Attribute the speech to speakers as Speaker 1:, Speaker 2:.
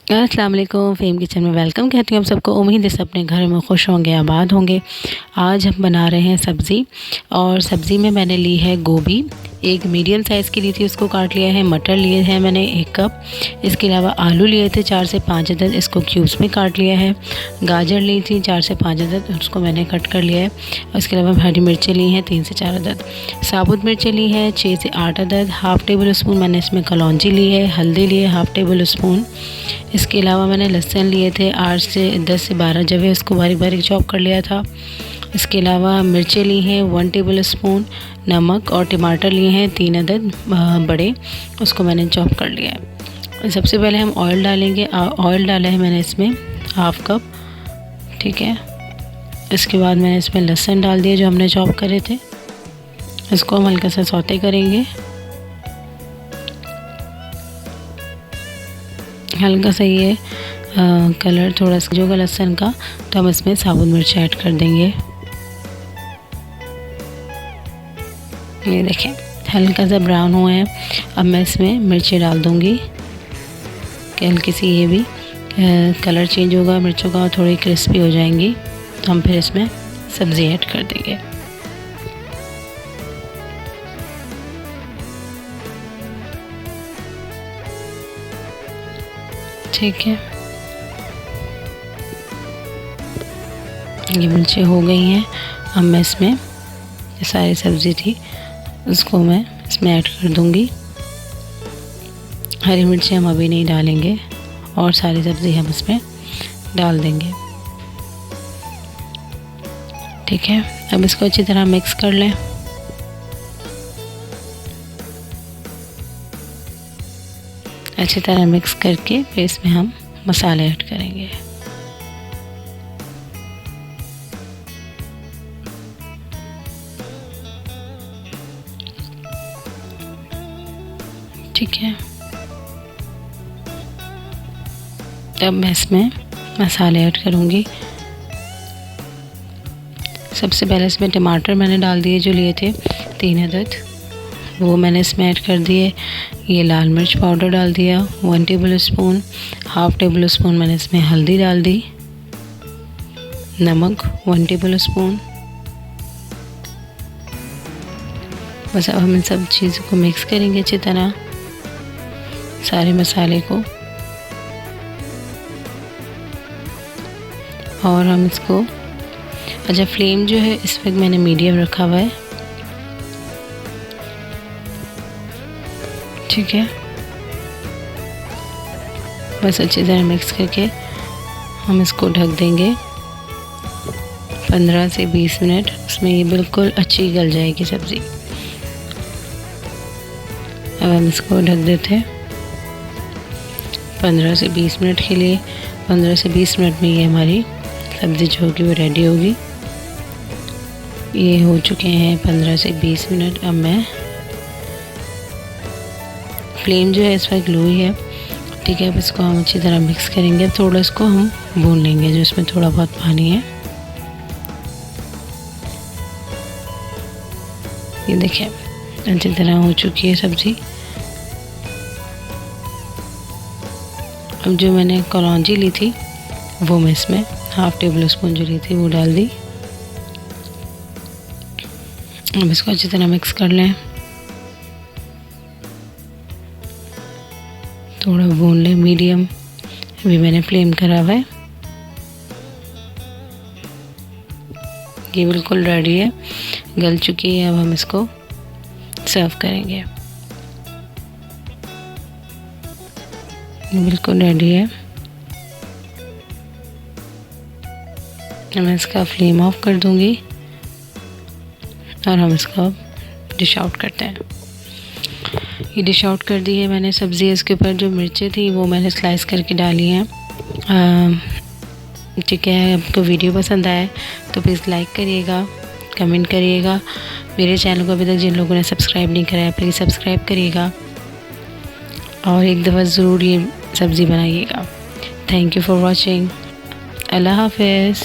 Speaker 1: अस्सलाम वालेकुम। फ़हीम किचन में वेलकम कहती हूँ आप सबको। उम्मीद है सब अपने घर में खुश होंगे, आबाद होंगे। आज हम बना रहे हैं सब्ज़ी, और सब्ज़ी में मैंने ली है गोभी, एक मीडियम साइज़ की ली थी, उसको काट लिया है। मटर लिए हैं मैंने 1 कप। इसके अलावा आलू लिए थे 4 से 5 अदद, इसको क्यूब्स में काट लिया है। गाजर ली थी 4 से 5 अदद, उसको मैंने कट कर लिया है। इसके अलावा हरी मिर्चें ली हैं 3 से 4 अदद। साबुत मिर्चें ली हैं 6 से 8 अदद। हाफ़ टेबल स्पून मैंने इसमें कलौंजी ली है। हल्दी लिए हाफ़ टेबल स्पून। इसके अलावा मैंने लहसुन लिए थे 8 से 10 से 12 जवे, उसको बारीक बारीक चॉप कर लिया था। इसके अलावा मिर्चें ली हैं 1 टेबल स्पून। नमक और टमाटर लिए हैं 3 अदद बड़े, उसको मैंने चॉप कर लिया है। सबसे पहले हम ऑयल डालेंगे। ऑयल डाला है मैंने इसमें हाफ़ कप, ठीक है। इसके बाद मैंने इसमें लहसुन डाल दिया जो हमने चॉप करे थे, इसको हम हल्का सा सौते करेंगे। हल्का सा ये कलर थोड़ा सा जो लहसुन का, तो हम इसमें साबुत मिर्च ऐड कर देंगे। ये देखें हल्का सा ब्राउन हुआ है। अब मैं इसमें मिर्ची डाल दूंगी कि हल्की सी ये भी कलर चेंज होगा मिर्चों का और थोड़ी क्रिस्पी हो जाएंगी, तो हम फिर इसमें सब्ज़ी ऐड कर देंगे। ठीक है, ये मिर्चें हो गई हैं। अब मैं इसमें ये सारी सब्ज़ी थी उसको मैं इसमें ऐड कर दूंगी। हरी मिर्ची हम अभी नहीं डालेंगे और सारी सब्ज़ी हम इसमें डाल देंगे, ठीक है। अब इसको अच्छी तरह मिक्स कर लें। अच्छी तरह मिक्स करके फिर इसमें हम मसाले ऐड करेंगे। ठीक है, अब मैं इसमें मसाले ऐड करूँगी। सबसे पहले इसमें टमाटर मैंने डाल दिए जो लिए थे 3 अदद, वो मैंने इसमें ऐड कर दिए। ये लाल मिर्च पाउडर डाल दिया 1 table spoon. Half table spoon मैंने इसमें हल्दी डाल दी। नमक 1 टेबल स्पून। बस अब हम इन सब चीज़ों को मिक्स करेंगे अच्छी तरह, सारे मसाले को, और हम इसको अच्छा फ्लेम जो है इस वक्त मैंने मीडियम रखा हुआ है, ठीक है। बस अच्छी तरह मिक्स करके हम इसको ढक देंगे 15 से 20 मिनट। उसमें ये बिल्कुल अच्छी गल जाएगी सब्ज़ी। अब हम इसको ढक देते हैं 15 से 20 मिनट के लिए। 15 से 20 मिनट में ये हमारी सब्ज़ी जो होगी वो रेडी होगी। ये हो चुके हैं 15 से 20 मिनट। अब मैं फ्लेम जो है इस वक्त लो ही है, ठीक है। अब इसको हम अच्छी तरह मिक्स करेंगे। अब थोड़ा इसको हम भून लेंगे, जो इसमें थोड़ा बहुत पानी है। ये देखिए अच्छी तरह हो चुकी है सब्ज़ी। अब जो मैंने कलौंजी ली थी वो मैं इसमें हाफ़ टेबल स्पून जो ली थी वो डाल दी। अब इसको अच्छी तरह मिक्स कर लें, थोड़ा भून लें मीडियम। अभी मैंने फ्लेम करा हुआ है। ये बिल्कुल रेडी है, गल चुकी है। अब हम इसको सर्व करेंगे। बिल्कुल रेडी है। मैं इसका फ्लेम ऑफ कर दूंगी और हम इसको डिश आउट करते हैं। ये डिश आउट कर दी है मैंने सब्ज़ी। इसके ऊपर जो मिर्चें थी वो मैंने स्लाइस करके डाली हैं। ठीक है, आपको वीडियो पसंद आए तो प्लीज़ लाइक करिएगा, कमेंट करिएगा। मेरे चैनल को अभी तक जिन लोगों ने सब्सक्राइब नहीं कराया प्लीज़ सब्सक्राइब करिएगा, और एक दफ़ा ज़रूर ये सब्ज़ी बनाइएगा। Thank you for watching. अल्लाह हाफ़िज़।